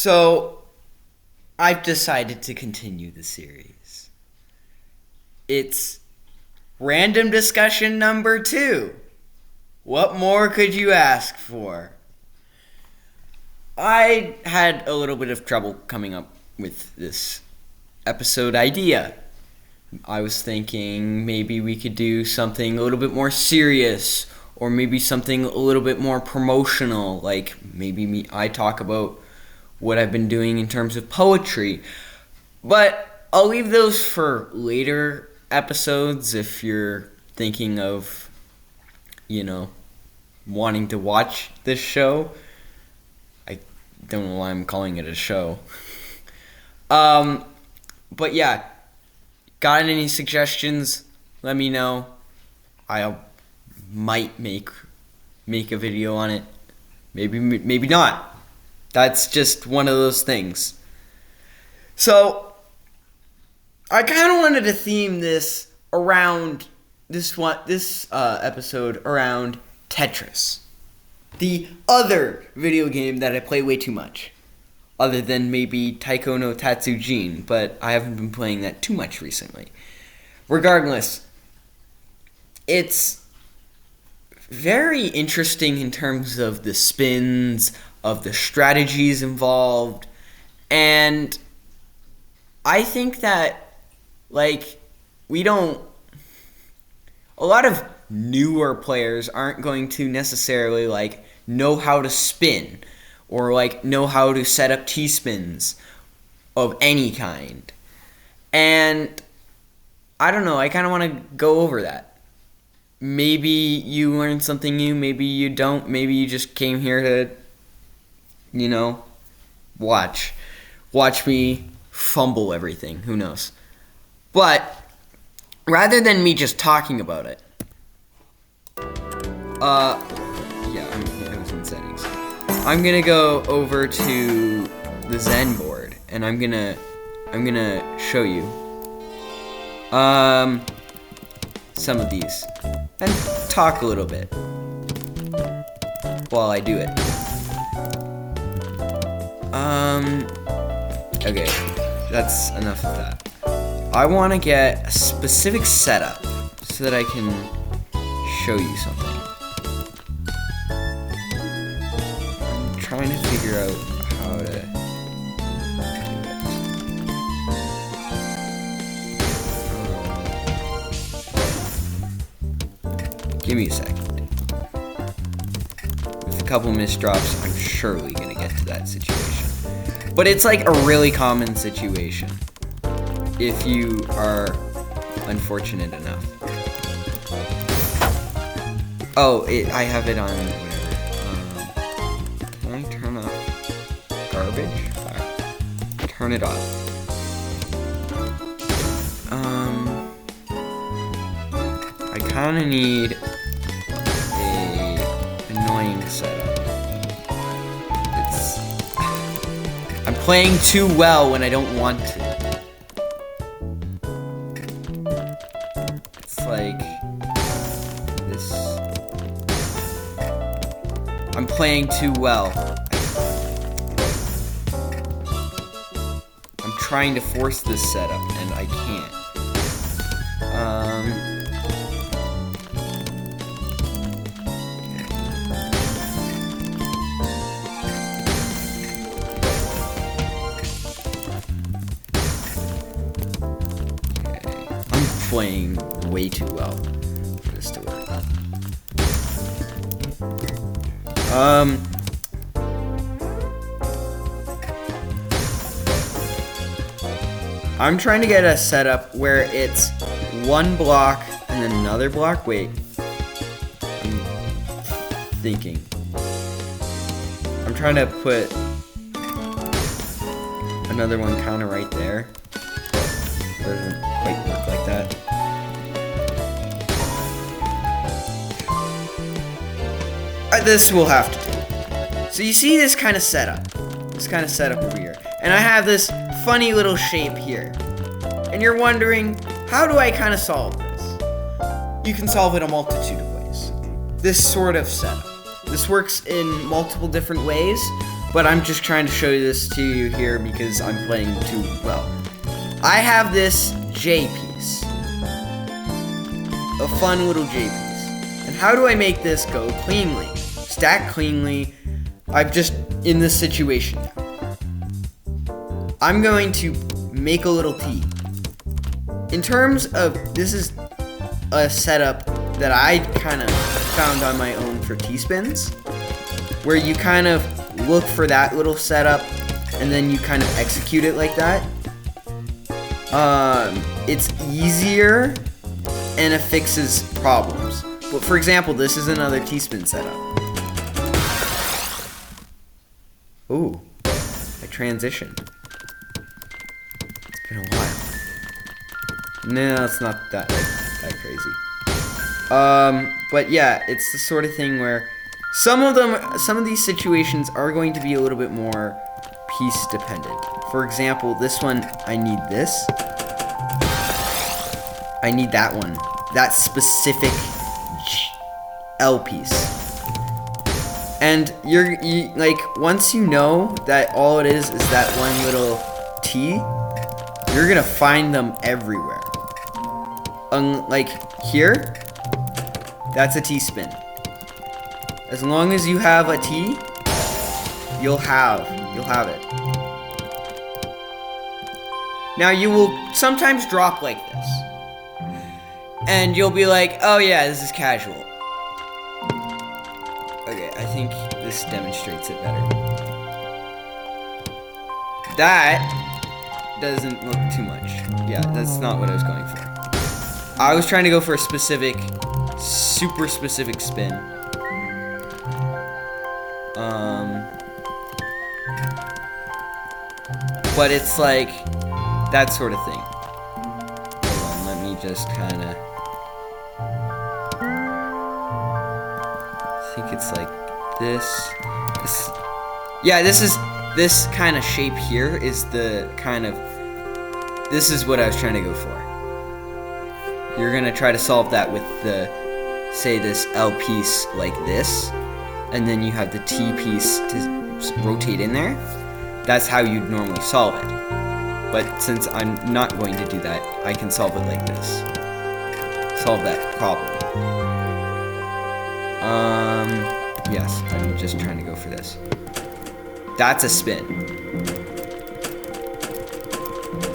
So, I've decided to continue the series. It's random discussion number 2. What more could you ask for? I had a little bit of trouble coming up with this episode idea. I was thinking maybe we could do something a little bit more serious, or maybe something a little bit more promotional, like maybe I talk about what I've been doing in terms of poetry. But I'll leave those for later episodes if you're thinking of, wanting to watch this show. I don't know why I'm calling it a show. But yeah, got any suggestions? Let me know. I might make a video on it. Maybe not. That's just one of those things. So, I kind of wanted to theme this around this episode around Tetris, the other video game that I play way too much, other than maybe Taiko no Tatsujin, but I haven't been playing that too much recently. Regardless, it's very interesting in terms of the spins, of the strategies involved, and I think that, a lot of newer players aren't going to necessarily, know how to spin, or, know how to set up T-spins of any kind. And, I don't know, I kind of want to go over that. Maybe you learned something new, maybe you don't, maybe you just came here to, watch me fumble everything, who knows. But, rather than me just talking about it, I was in settings. I'm gonna go over to the Zen board, and I'm gonna show you some of these, and talk a little bit while I do it. Okay, that's enough of that. I want to get a specific setup so that I can show you something. I'm trying to figure out how to do it. Give me a second. With a couple misdrops, I'm surely going to get to that situation. But it's a really common situation if you are unfortunate enough. I have it on whatever. Can I turn off garbage? Turn it off. I kind of need a annoying setup. I'm playing too well when I don't want to. It's like this. I'm playing too well. I'm trying to force this setup and I can't. Playing way too well for this to work. I'm trying to get a setup where it's one block and then another block. Wait. I'm thinking. I'm trying to put another one kind of right there. Doesn't quite work like that. This will have to do. So you see this kind of setup over here, and I have this funny little shape here, and you're wondering, how do I kind of solve this? You can solve it a multitude of ways. This sort of setup. This works in multiple different ways, but I'm just trying to show this to you here because I'm playing too well. I have this J piece. A fun little J piece. And how do I make this go cleanly? Stack cleanly. I'm just in this situation now. I'm going to make a little T. In terms of, this is a setup that I kind of found on my own for T-spins, where you kind of look for that little setup and then you kind of execute it like that. It's easier and it fixes problems. But for example, this is another T-spin setup. Ooh, I transitioned. It's been a while. No, it's not that crazy. But yeah, it's the sort of thing where some of these situations are going to be a little bit more piece dependent. For example, this one, I need this. I need that one. That specific L piece. And like, once you know that all it is that one little T, you're gonna find them everywhere. Like here, that's a T-spin. As long as you have a T, you'll have it. Now you will sometimes drop like this, and you'll be like, oh yeah, this is casual. Okay, I think this demonstrates it better. That doesn't look too much. Yeah, that's not what I was going for. I was trying to go for a specific, super specific spin. But it's like that sort of thing. Hold on, let me just kind of. I think it's like this. Yeah, this kind of shape here is the kind of. This is what I was trying to go for. You're gonna try to solve that with the, say, this L piece like this, and then you have the T piece to rotate in there. That's how you'd normally solve it. But since I'm not going to do that, I can solve it like this. Solve that problem. Yes, I'm just trying to go for this. That's a spin.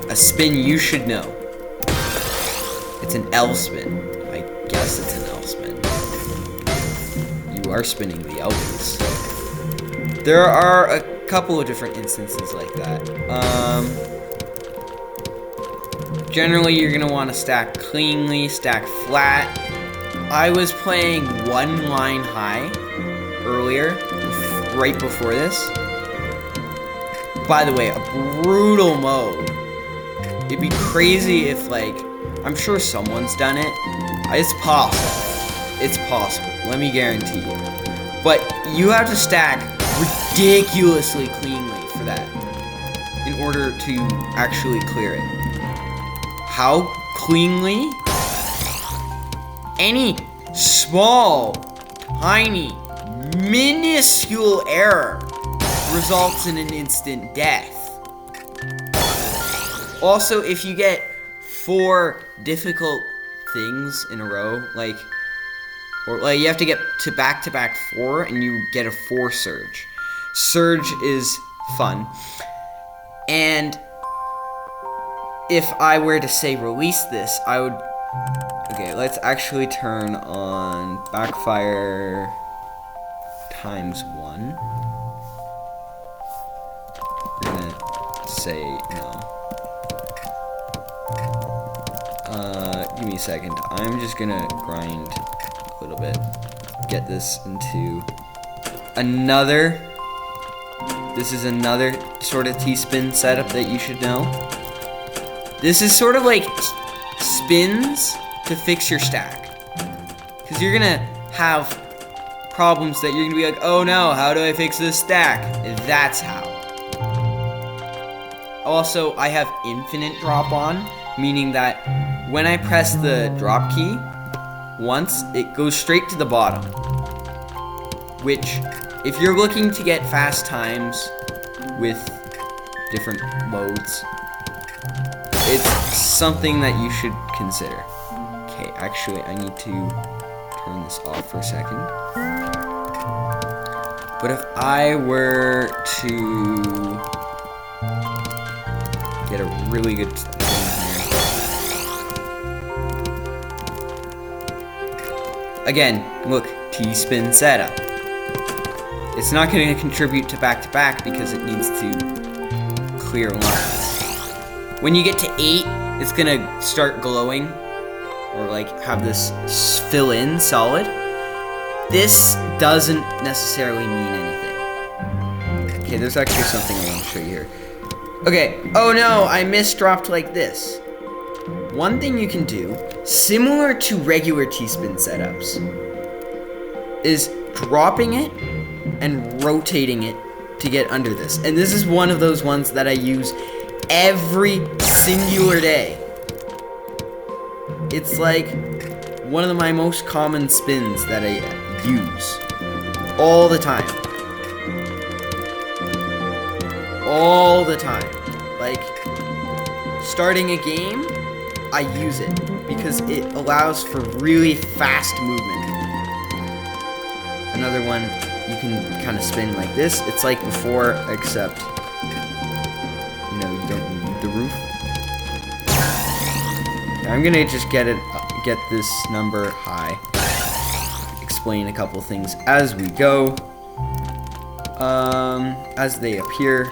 A spin you should know. It's an L spin. I guess it's an L spin. You are spinning the L piece. There are a couple of different instances like that. Generally, you're gonna want to stack cleanly, stack flat. I was playing one line high earlier, right before this. By the way, a brutal mode. It'd be crazy if, like, I'm sure someone's done it. It's possible. It's possible. Let me guarantee you. But you have to stack ridiculously cleanly for that in order to actually clear it. How cleanly? Any small, tiny, minuscule error results in an instant death. Also, if you get 4 difficult things in a row, like you have to get to back 4 and you get a 4 surge. Surge is fun. And if I were to say release this, I would. Okay, let's actually turn on backfire ×1. We're gonna say no. Give me a second. I'm just gonna grind a little bit. Get this into another. This is another sort of T-spin setup that you should know. This is sort of like spins to fix your stack. Because you're gonna have problems that you're gonna be like, oh no, how do I fix this stack? That's how. Also, I have infinite drop on, meaning that when I press the drop key once, it goes straight to the bottom. which, if you're looking to get fast times with different modes, it's something that you should consider. Okay, actually, I need to turn this off for a second. But if I were to get a really good thing here. Again, look, T-spin setup. It's not going to contribute to back-to-back because it needs to clear lines. When you get to 8, it's going to start glowing, or like have this fill in solid. This doesn't necessarily mean anything. Okay, there's actually something I want to show you here. Okay, oh no, I misdropped like this. One thing you can do, similar to regular T-spin setups, is dropping it and rotating it to get under this. And this is one of those ones that I use every singular day. It's like one of my most common spins that I use all the time. All the time. Like, starting a game, I use it because it allows for really fast movement. Another one, you can kind of spin like this. It's like before, except, you know, you don't need the roof. I'm gonna just get this number high. Explain a couple things as we go, as they appear.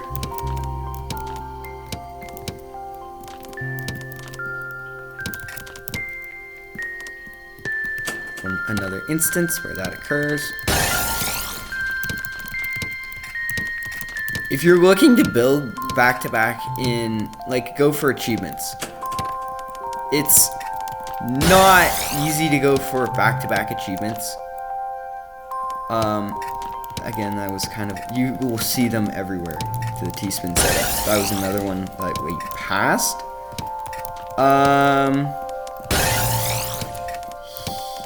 Another instance where that occurs. If you're looking to build back-to-back in, like, go for achievements, it's not easy to go for back-to-back achievements. Again, that was kind of, you will see them everywhere, the T-spin setups. That was another one that we passed.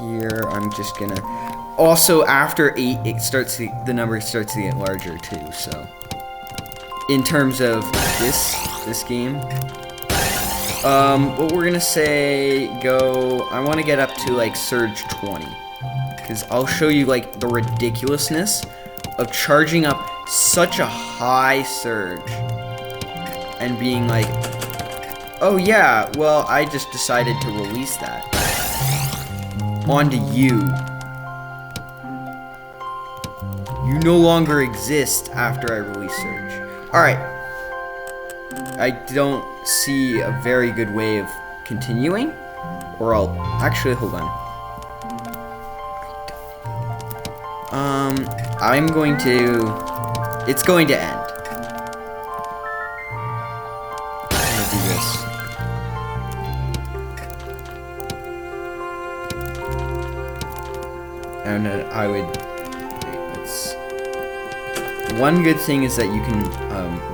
Here, I'm just gonna, also after 8, the number starts to get larger too, so. In terms of this game, what we're gonna say, I want to get up to like Surge 20, because I'll show you like the ridiculousness of charging up such a high surge and being like, oh yeah, well, I just decided to release that onto you. You no longer exist after I release Surge. Alright. I don't see a very good way of continuing. Or I'll... Actually, hold on. I'm going to... It's going to end. I'm gonna do this. And I would... Let's... One good thing is that you can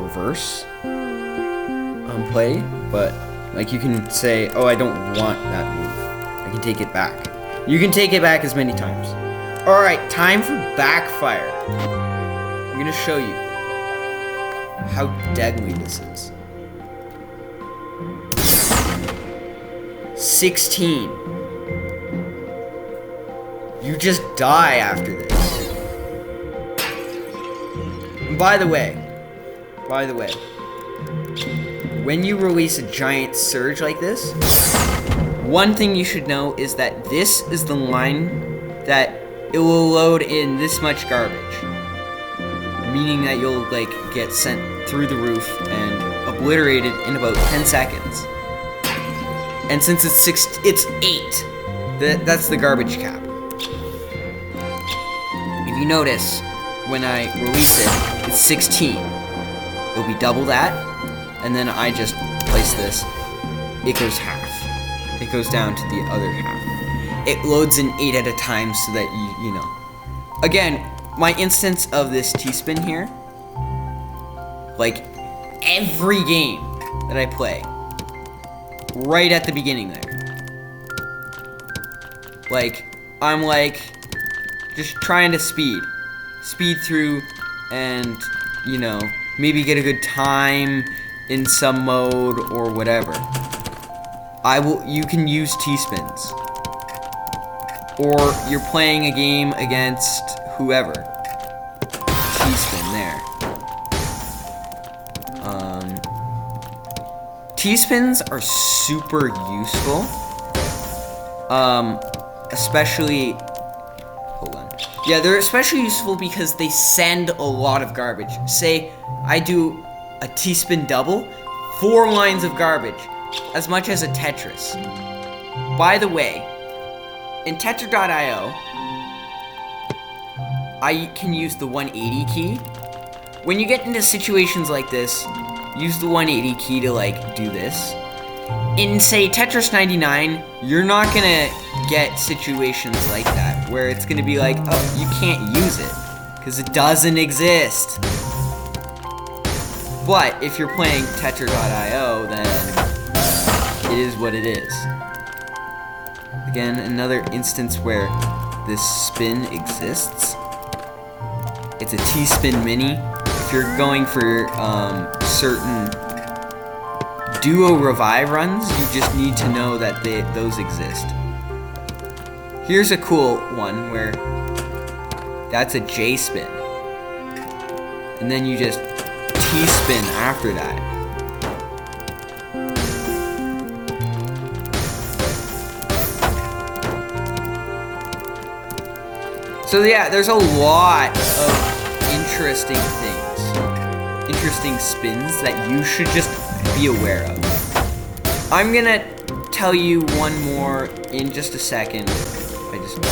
reverse play, but like you can say, oh, I don't want that move. I can take it back. You can take it back as many times. Alright, time for backfire. I'm gonna show you how deadly this is. 16. You just die after this. And by the way, when you release a giant surge like this, one thing you should know is that this is the line that it will load in this much garbage. Meaning that you'll like get sent through the roof and obliterated in about 10 seconds. And since it's 8, that's the garbage cap. If you notice, when I release it, it's 16. It'll be double that, and then I just place this, it goes half. It goes down to the other half. It loads in 8 at a time so that you know. Again, my instance of this T-spin here, like every game that I play, right at the beginning there. Like, I'm like, just trying to speed. speed through and, you know, maybe get a good time in some mode or whatever, you can use T-spins. Or you're playing a game against whoever. T-spin there. T-spins are super useful. Especially, hold on. Yeah, they're especially useful because they send a lot of garbage. Say I do a T-spin double, 4 lines of garbage, as much as a Tetris. By the way, in Tetris.io, I can use the 180 key. When you get into situations like this, use the 180 key to like do this. In say Tetris 99, you're not gonna get situations like that, where it's gonna be like, oh, you can't use it, because it doesn't exist. But if you're playing Tetris.io, then it is what it is. Again, another instance where this spin exists. It's a T-spin mini. If you're going for certain duo revive runs, you just need to know that those exist. Here's a cool one where that's a J spin, and then you just T-spin after that. So yeah, there's a lot of interesting things, interesting spins that you should just be aware of. I'm gonna tell you one more in just a second. I just wanna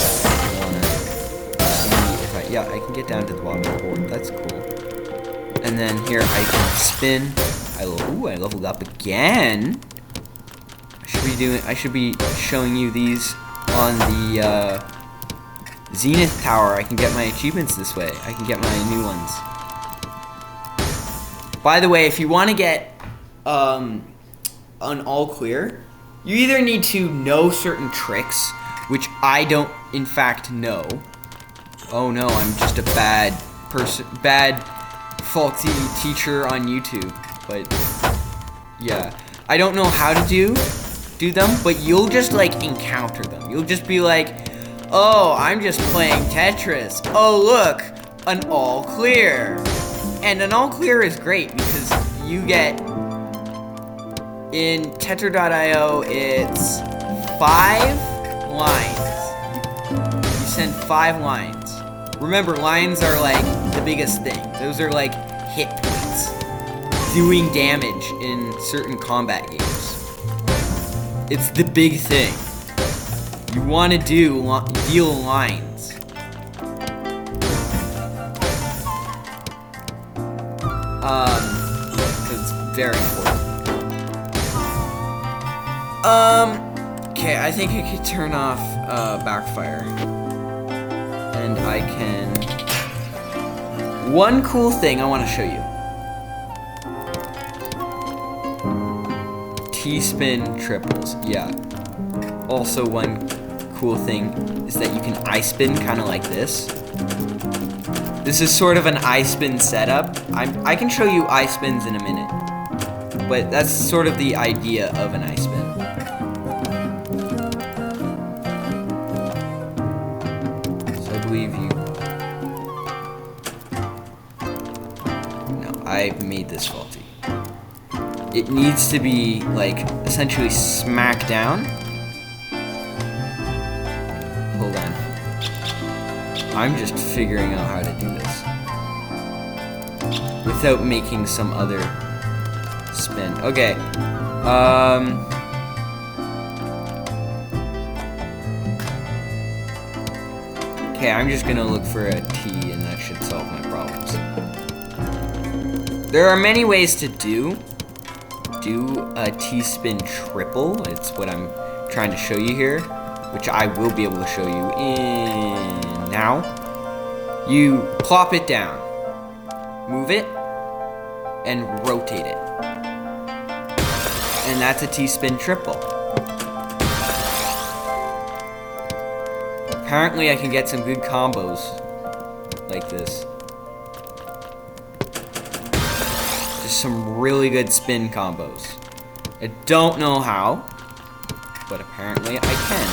see if I can get down to the bottom of the board. That's cool. And then here I can spin. I leveled up again. I should be showing you these on the Zenith Tower. I can get my achievements this way. I can get my new ones. By the way, if you want to get an all clear, you either need to know certain tricks, which I don't in fact know. Oh no, I'm just a bad faulty teacher on YouTube. But yeah, I don't know how to do them, but you'll just like encounter them. You'll just be like, oh, I'm just playing Tetris. Oh look, an all clear. And an all clear is great because you get, in Tetris.io, it's 5 lines. You send 5 lines. Remember, lines are like the biggest thing. Those are like hit points, doing damage in certain combat games. It's the big thing. You want to deal lines. It's very important. Okay, I think I could turn off backfire. And I can... One cool thing I want to show you. T-spin triples, yeah. Also one cool thing is that you can I-spin kind of like this. This is sort of an I-spin setup. I can show you I-spins in a minute, but that's sort of the idea of an I-spin. So I believe you... No, I made this faulty. It needs to be, like, essentially smack down. Hold on. I'm just figuring out how to do this without making some other spin. Okay. Okay, I'm just gonna look for a T and that should solve my problems. There are many ways to do a T-spin triple. It's what I'm trying to show you here, which I will be able to show you in now. You plop it down, move it, and rotate it. And that's a T-spin triple. Apparently I can get some good combos like this. just some really good spin combos. I don't know how, but apparently I can.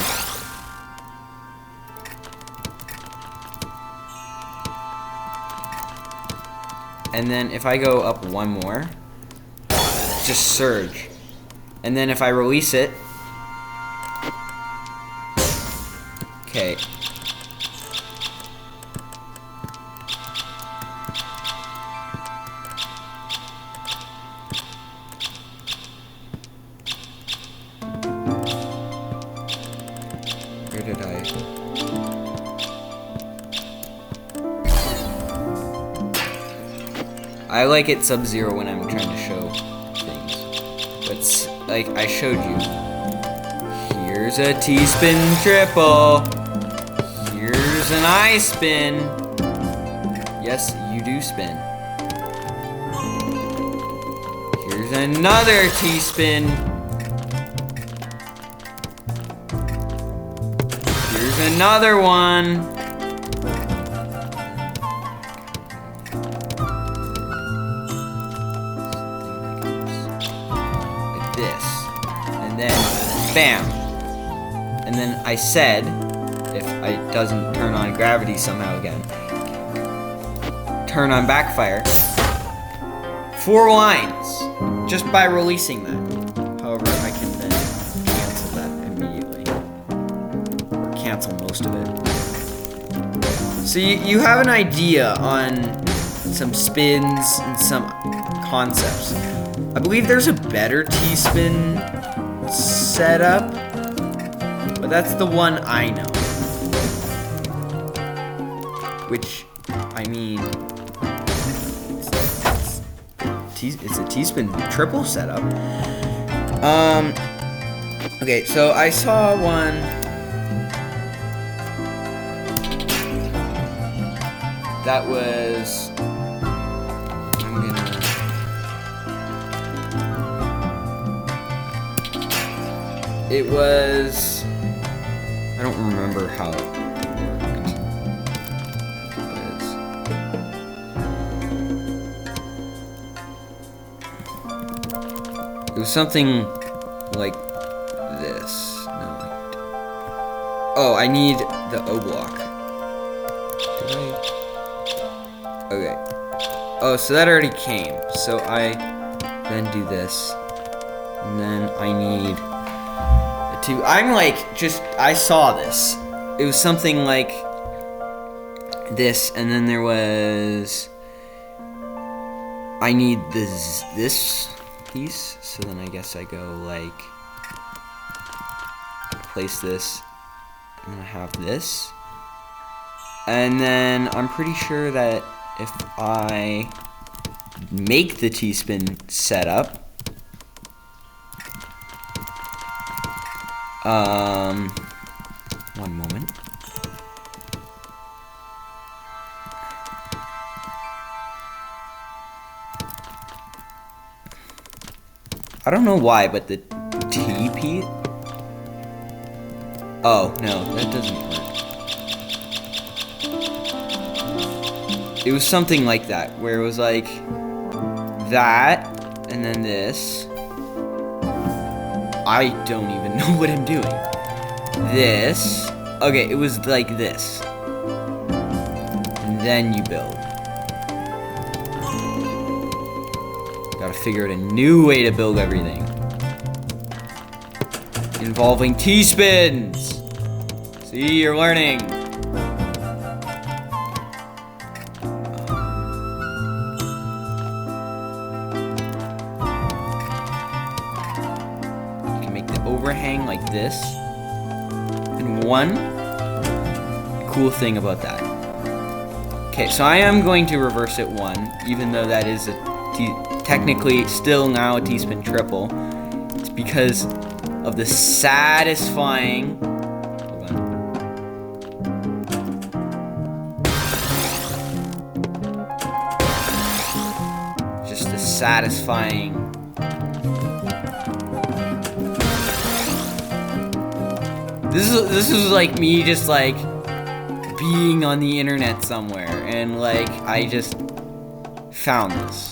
And then if I go up one more, just surge. And then if I release it, okay. Where did I like it sub-zero when I'm trying to show things. But like I showed you. Here's a T-spin triple. Here's an I spin. Yes, you do spin. Here's another T-spin. Here's another one. Like this. And then, bam. And then I said, if it doesn't turn on gravity somehow again, turn on backfire. 4 lines, just by releasing that. However, I can then cancel that immediately. Or cancel most of it. So you have an idea on some spins and some concepts. I believe there's a better T-spin setup, but that's the one I know. Which, I mean, it's a T-spin triple setup. Okay, so I saw one. That was. It was. I don't remember how it worked. It was something like this. No, like, oh, I need the O block. Did I? Okay. Oh, so that already came. So I then do this. And then I need a 2. I'm like, I saw this. It was something like this, and then there was, I need this piece, so then I guess I go like, place this, and I have this, and then I'm pretty sure that if I make the T-spin setup, one moment. I don't know why, but the TP. Oh no, that doesn't work. It was something like that, where it was like that, and then this. I don't even know what I'm doing. This. Okay, it was like this. And then you build. Gotta figure out a new way to build everything. Involving T-spins! See, you're learning. You can make the overhang like this. And one cool thing about that. Okay, so I am going to reverse it 1, even though that is technically still now a T-spin triple. It's because of the satisfying. Hold on. Just the satisfying. This is like me just like being on the internet somewhere, and like I just found this.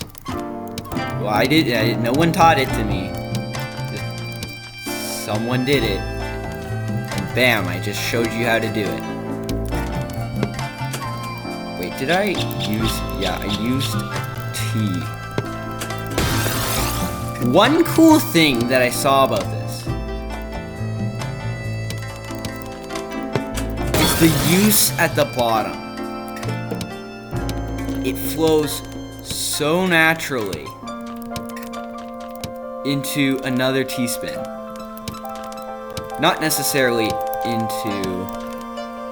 Well, I did. No one taught it to me. Someone did it. And bam, I just showed you how to do it. Wait, did I use... Yeah, I used T. One cool thing that I saw about this is the use at the bottom. It flows so naturally into another T-spin. Not necessarily into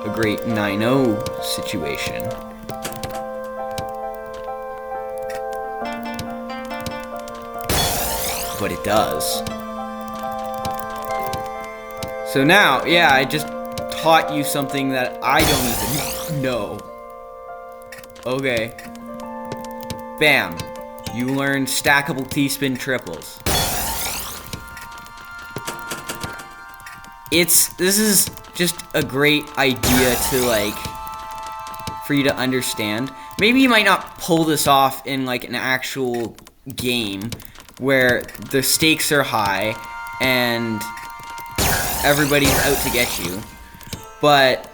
a great 9-0 situation. But it does. So now, yeah, I just taught you something that I don't even know. Okay. Bam. You learned stackable T-spin triples. This is just a great idea to, like, for you to understand. Maybe you might not pull this off in, like, an actual game where the stakes are high and everybody's out to get you. But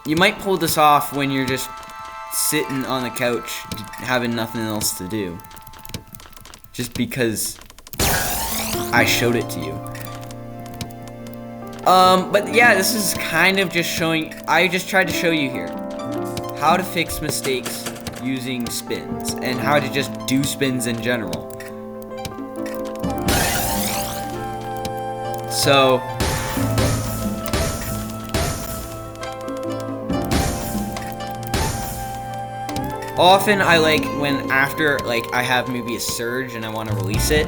you might pull this off when you're just sitting on the couch having nothing else to do. Just because I showed it to you. But yeah, this is kind of just showing, I just tried to show you here how to fix mistakes using spins and how to just do spins in general. So, often I like when after like I have maybe a surge and I want to release it,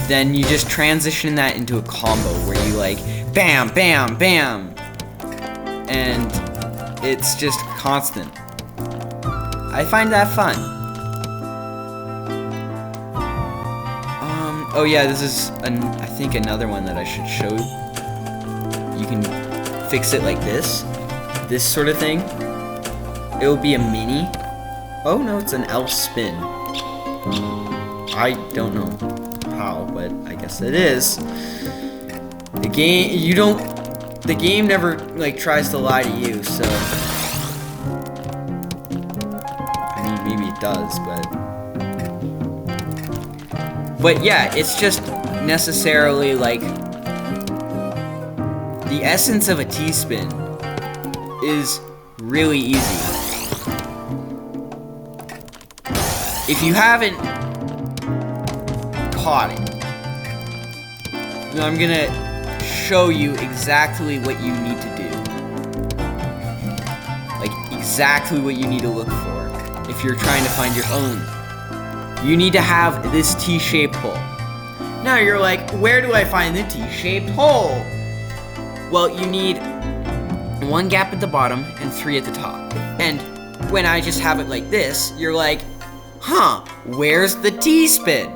then you just transition that into a combo where you like bam, bam, bam, and it's just constant. I find that fun. Oh yeah, this is I think another one that I should show you. You can fix it like this sort of thing. It will be a mini. Oh no, it's an L spin. I don't know how, but I guess it is. The game never like tries to lie to you, so I mean maybe it does, but yeah, it's just necessarily like the essence of a T-spin is really easy. If you haven't caught it, I'm gonna show you exactly what you need to do. Like, exactly what you need to look for if you're trying to find your own. You need to have this T-shaped hole. Now you're like, where do I find the T-shaped hole? Well, you need 1 gap at the bottom and 3 at the top. And when I just have it like this, you're like, huh, where's the T-spin?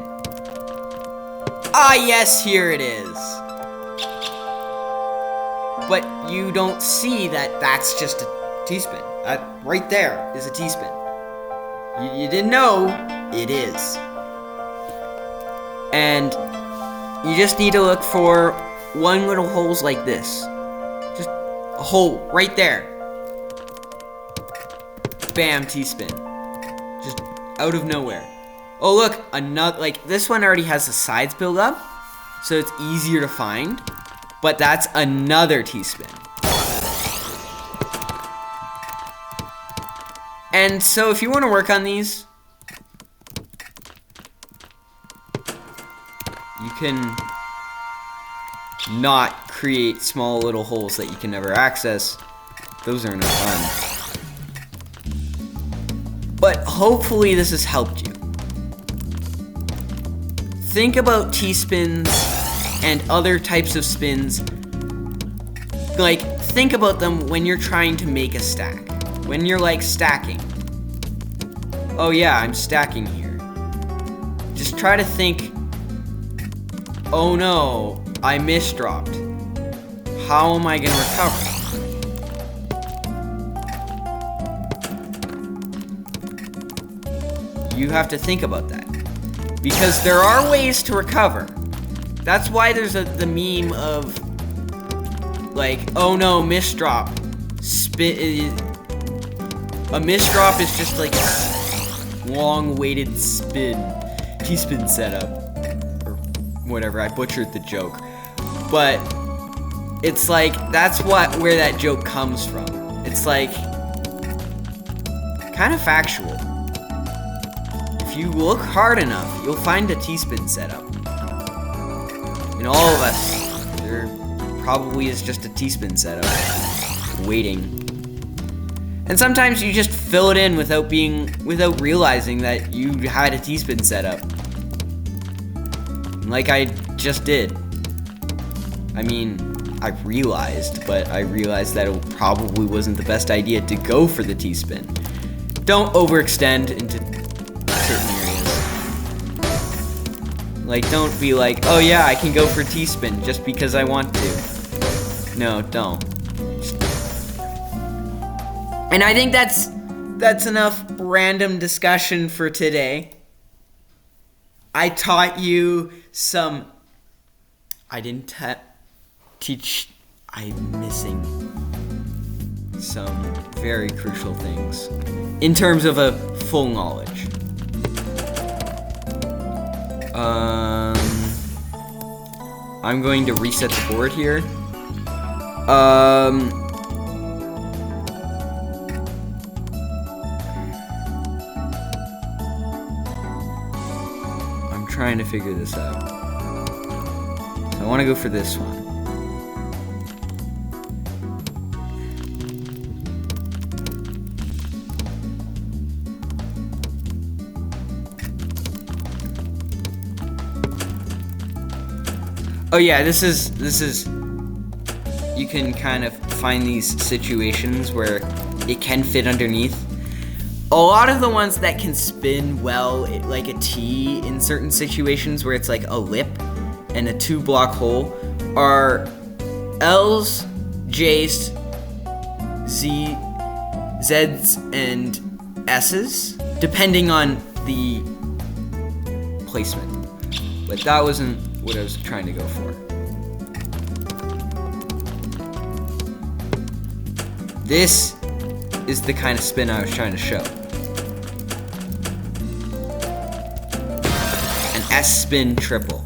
Ah, yes, here it is. But you don't see that that's just a T-spin. Right there is a T-spin. You didn't know, it is. And you just need to look for one little holes like this. Just a hole right there. Bam, T-spin. Just out of nowhere. Oh look, another, like this one already has the sides built up, so it's easier to find, but that's another T-spin. And so if you want to work on these, you can not create small little holes that you can never access. Those are no fun. But hopefully this has helped you. Think about T-spins and other types of spins. Like, think about them when you're trying to make a stack. When you're like stacking. Oh yeah, I'm stacking here. Just try to think, oh no, I misdropped. How am I gonna recover? You have to think about that. Because there are ways to recover. That's why there's the meme of, like, oh no, misdrop. A misdrop is just like a long-awaited T-spin setup. Or whatever, I butchered the joke. But it's like, that's where that joke comes from. It's like, kind of factual. If you look hard enough, you'll find a T-spin setup. In all of us, there probably is just a T-spin setup waiting. And sometimes you just fill it in without realizing that you had a T-spin setup. Like I just did. I mean, I realized that it probably wasn't the best idea to go for the T-spin. Don't overextend into certain areas. Like, don't be like, oh yeah, I can go for T-spin just because I want to. No, don't. And I think that's enough random discussion for today. I taught you some. I didn't teach. I'm missing some very crucial things in terms of a full knowledge. I'm going to reset the board here. I'm trying to figure this out. So I want to go for this one. Oh yeah, this is, you can kind of find these situations where it can fit underneath. A lot of the ones that can spin well, like a T in certain situations where it's like a lip and a 2-block hole, are L's, J's, Z's, and S's, depending on the placement. But that wasn't what I was trying to go for. This is the kind of spin I was trying to show. An S spin triple.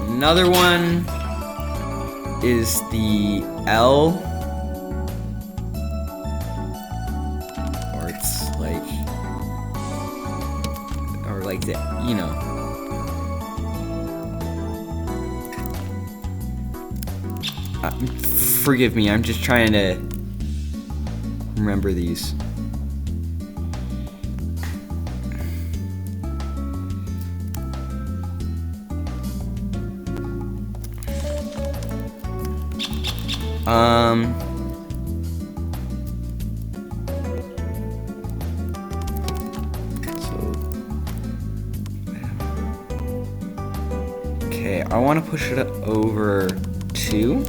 Another one is the L, or it's like, or like the, you know. Forgive me, I'm just trying to remember these. Okay, I want to push it over 2.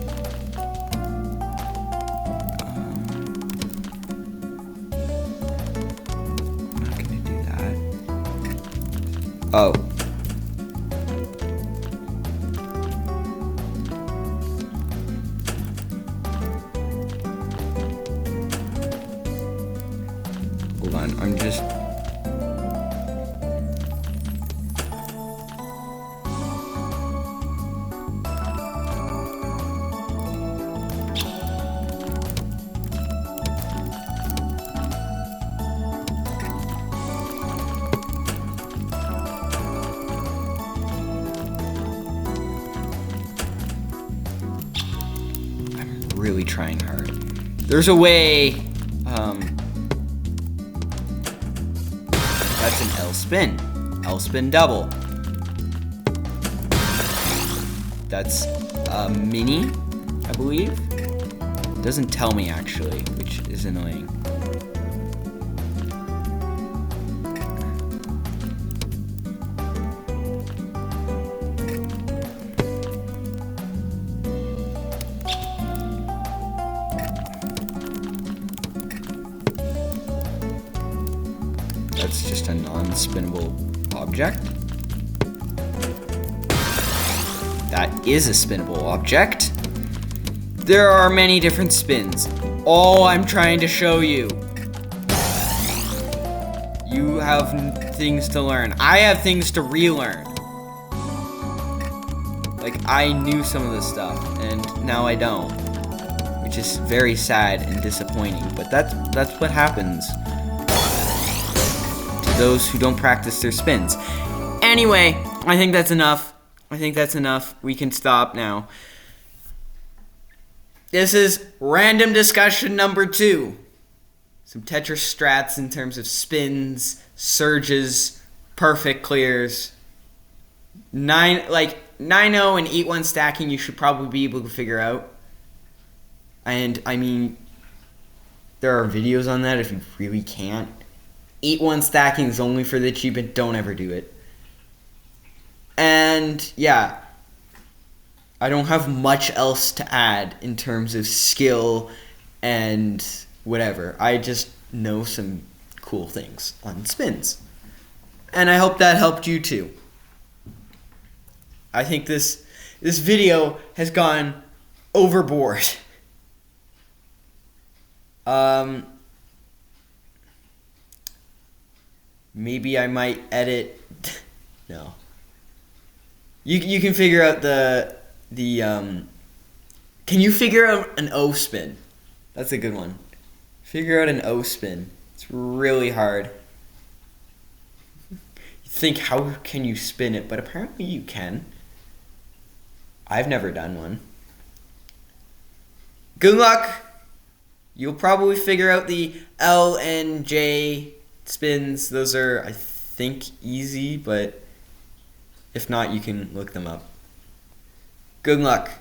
Oh. Hold on, I'm just... really trying hard. There's a way, that's an L spin double. That's a mini, I believe. It doesn't tell me actually, which is annoying. That's just a non-spinnable object. That is a spinnable object. There are many different spins. All I'm trying to show you. You have things to learn. I have things to relearn. Like, I knew some of this stuff, and now I don't. Which is very sad and disappointing, but that's what happens to those who don't practice their spins. Anyway, I think that's enough. We can stop now. This is random discussion number 2. Some Tetris strats in terms of spins, surges, perfect clears. 9-0 and 8-1 stacking you should probably be able to figure out. And I mean, there are videos on that if you really can't. 8-1 stacking is only for the cheap, and don't ever do it. And yeah, I don't have much else to add in terms of skill and whatever. I just know some cool things on spins. And I hope that helped you too. I think this video has gone overboard. Maybe I might edit. No. You can figure out the can you figure out an O spin? That's a good one. Figure out an O spin. It's really hard. You think, how can you spin it? But apparently you can. I've never done one. Good luck. You'll probably figure out the L and J spins. Those are, I think, easy, but if not, you can look them up. Good luck.